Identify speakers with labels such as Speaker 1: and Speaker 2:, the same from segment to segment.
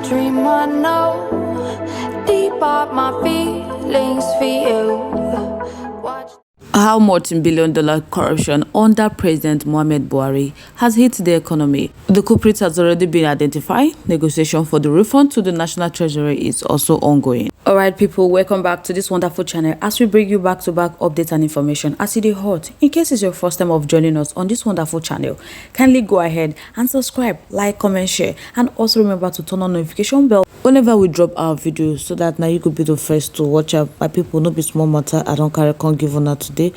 Speaker 1: dream I know deep up my feelings for you. Watch.
Speaker 2: How multi-billion-dollar corruption under President Muhammad Buhari has hit the economy. The culprit has already been identified. Negotiation for the refund to the National Treasury is also ongoing. Alright people, welcome back to this wonderful channel as we bring you back-to-back updates and information as it is hot. In case it's your first time of joining us on this wonderful channel, kindly go ahead and subscribe, like, comment, share, and also remember to turn on notification bell whenever we drop our videos so that now you could be the first to watch out. My people, no be small matter. I don't carry con give on today.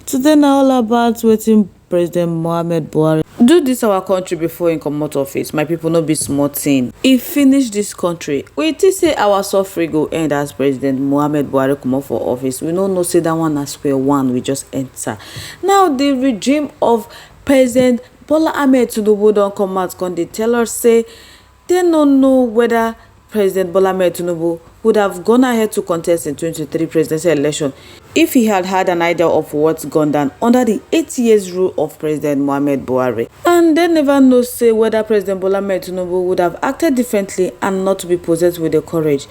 Speaker 2: Today now all about waiting President Muhammad Buhari do this our country before in come out office. My people, no be small thing. If finish this country, we think say our suffering go end as President Muhammad Buhari come out for office. We no say that one as square one. We just enter. Now the regime of President Bola Ahmed Tinubu don't come out. Can they tell us say they don't know whether President Bola Ahmed Tinubu would have gone ahead to contest in 2023 presidential election if he had had an idea of what's gone down under the 8 years rule of President Muhammad Buhari. And they never know say whether President Bola Ahmed Tinubu would have acted differently and not to be possessed with the courage,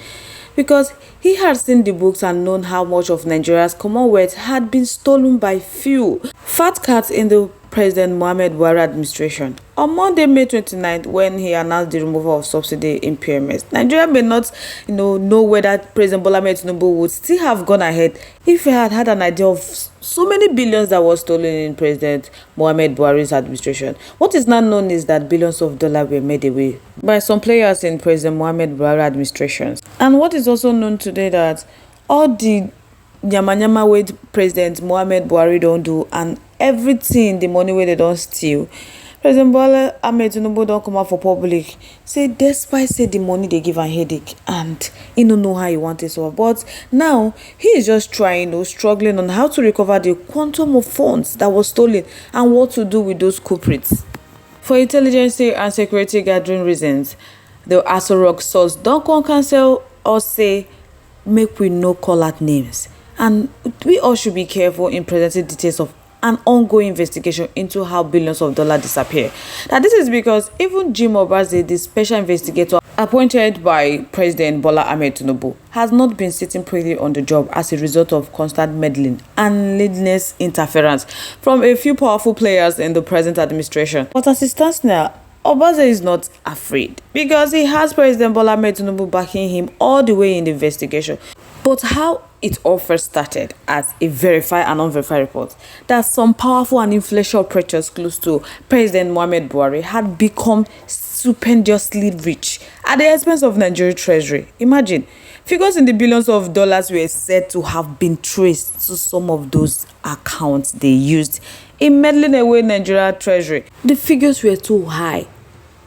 Speaker 2: because he had seen the books and known how much of Nigeria's commonwealth had been stolen by few fat cats in the President Muhammad Buhari administration. On Monday, May 29th, when he announced the removal of subsidy in PMS, Nigeria may not know whether President Bola Ahmed Tinubu would still have gone ahead if he had had an idea of so many billions that was stolen in President Muhammad Buhari's administration. What is now known is that billions of dollars were made away by some players in President Muhammad Buhari administrations. And what is also known today that all the nyama way President Muhammad Buhari don't do and everything, the money where they don't steal, President Bola Ahmed Tinubu don't come out for public say despite say the money they give a headache and he don't know how he want it so. But now he is just trying, struggling on how to recover the quantum of funds that was stolen and what to do with those culprits. For intelligence and security gathering reasons, the Aso Rock source don't come cancel or say make we no call out names, and we all should be careful in presenting details of an ongoing investigation into how billions of dollars disappear. Now this is because even Jim Obaze, the special investigator appointed by President Bola Ahmed Tinubu, has not been sitting pretty on the job as a result of constant meddling and needless interference from a few powerful players in the present administration. But as it stands now, Obaze is not afraid because he has President Bola Ahmed Tinubu backing him all the way in the investigation. But how it all first started as a verified and unverified report that some powerful and influential operators close to President Muhammad Buhari had become stupendously rich at the expense of Nigeria Treasury. Imagine, figures in the billions of dollars were said to have been traced to some of those accounts they used in meddling away Nigeria Treasury. The figures were too high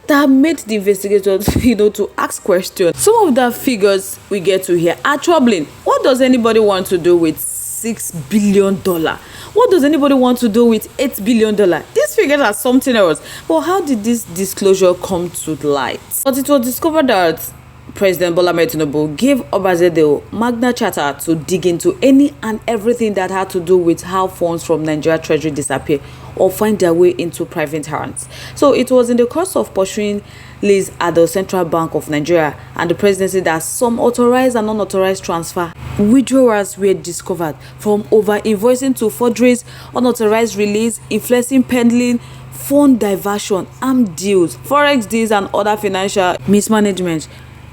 Speaker 2: that made the investigators, to ask questions. Some of the figures we get to hear are troubling. What does anybody want to do with $6 billion? What does anybody want to do with $8 billion? These figures are something else. But how did this disclosure come to light? But it was discovered that President Bola Ahmed Tinubu gave Obaze the Magna Charta to dig into any and everything that had to do with how funds from Nigeria Treasury disappear or find their way into private hands. So it was in the course of pursuing leads at the Central Bank of Nigeria and the presidency that some authorized and unauthorized transfer withdrawals were discovered, from over-invoicing to forgeries, unauthorized release, influencing pending, fund diversion, armed deals, forex deals, and other financial mismanagement.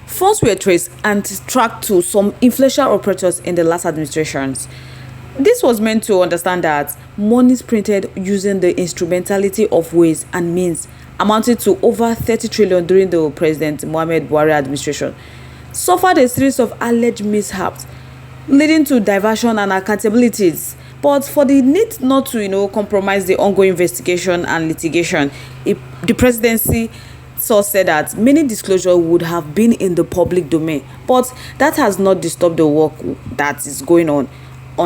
Speaker 2: Funds were traced and tracked to some influential operators in the last administrations. This was meant to understand that monies printed using the instrumentality of ways and means amounted to over 30 trillion during the President Muhammad Buhari administration suffered a series of alleged mishaps leading to diversion and accountabilities. But for the need not to compromise the ongoing investigation and litigation, the presidency said that many disclosure would have been in the public domain, but that has not disturbed the work that is going on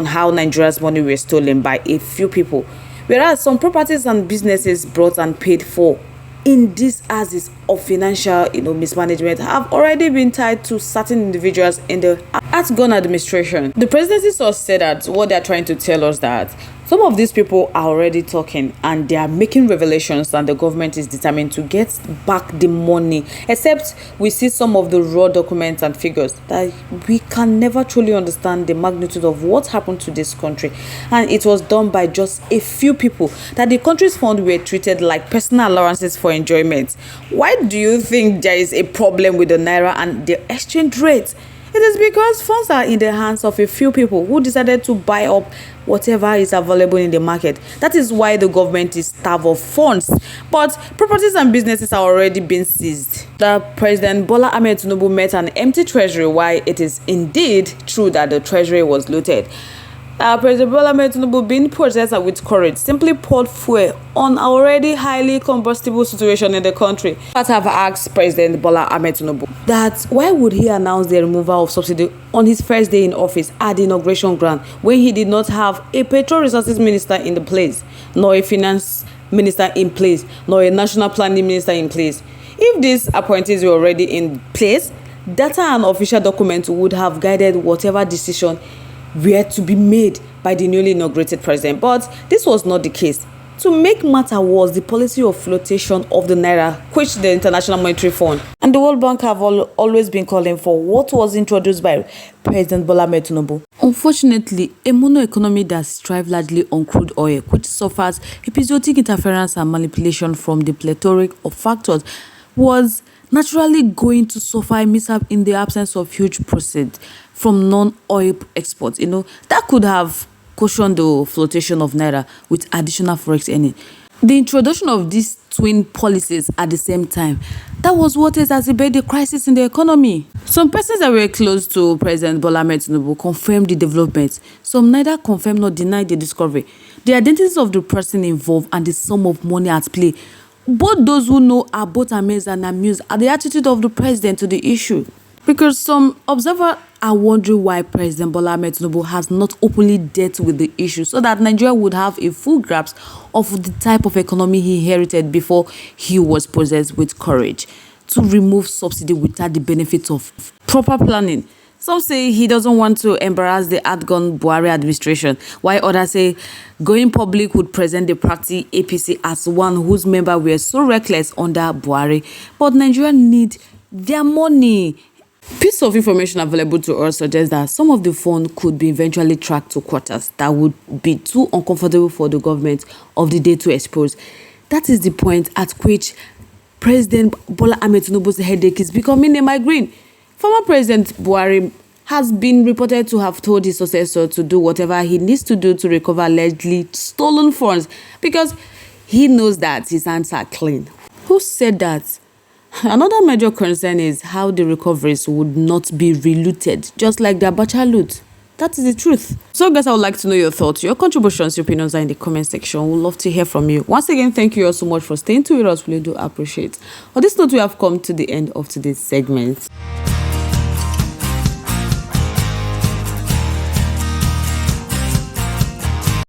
Speaker 2: how Nigeria's money were stolen by a few people, whereas some properties and businesses brought and paid for in this axis of financial mismanagement have already been tied to certain individuals in the Outgone administration. The presidency source said that what they're trying to tell us that some of these people are already talking and they are making revelations, and the government is determined to get back the money, except we see some of the raw documents and figures that we can never truly understand the magnitude of what happened to this country. And it was done by just a few people, that the country's funds were treated like personal allowances for enjoyment. Why do you think there is a problem with the naira and the exchange rate? It is because funds are in the hands of a few people who decided to buy up whatever is available in the market. That is why the government is starved of funds. But properties and businesses are already being seized. The President Bola Ahmed Tinubu met an empty treasury, while it is indeed true that the treasury was looted. President Bola Ahmed Tinubu, being possessed with courage, simply poured fuel on an already highly combustible situation in the country. But have asked President Bola Ahmed Tinubu that why would he announce the removal of subsidy on his first day in office at the inauguration grant, when he did not have a petrol resources minister in the place, nor a finance minister in place, nor a national planning minister in place. If these appointees were already in place, data and official documents would have guided whatever decision were to be made by the newly inaugurated president. But this was not the case. To make matter worse, the policy of flotation of the naira, which the International Monetary Fund and the World Bank have always been calling for, what was introduced by President Bola Ahmed Tinubu. Unfortunately, a mono economy that strives largely on crude oil, which suffers episodic interference and manipulation from the plethora of factors, was naturally going to suffer a mishap in the absence of huge proceeds from non-oil exports. That could have cushioned the flotation of naira with additional forex earning. The introduction of these twin policies at the same time, that was what exacerbated the crisis in the economy. Some persons that were close to President Bola Ahmed Tinubu confirmed the developments. Some neither confirmed nor denied the discovery. The identities of the person involved and the sum of money at play, both those who know are both amazed and amused at the attitude of the president to the issue. Because some observers are wondering why President Bola Ahmed Tinubu has not openly dealt with the issue, so that Nigeria would have a full grasp of the type of economy he inherited before he was possessed with courage to remove subsidy without the benefits of proper planning. Some say he doesn't want to embarrass the outgone BUHARI administration, while others say going public would present the party APC as one whose members were so reckless under BUHARI. But Nigeria need their money. Piece of information available to us suggests that some of the funds could be eventually tracked to quarters that would be too uncomfortable for the government of the day to expose. That is the point at which President Bola Ahmed Tinubu's headache is becoming a migraine. Former President BUHARI has been reported to have told his successor to do whatever he needs to do to recover allegedly stolen funds, because he knows that his hands are clean. Who said that? Another major concern is how the recoveries would not be relooted, just like the Abacha loot. That is the truth. So guys, I would like to know your thoughts, your contributions, your opinions are in the comment section. We'd love to hear from you. Once again, thank you all so much for staying tuned with us. We really do appreciate. On this note, we have come to the end of today's segment.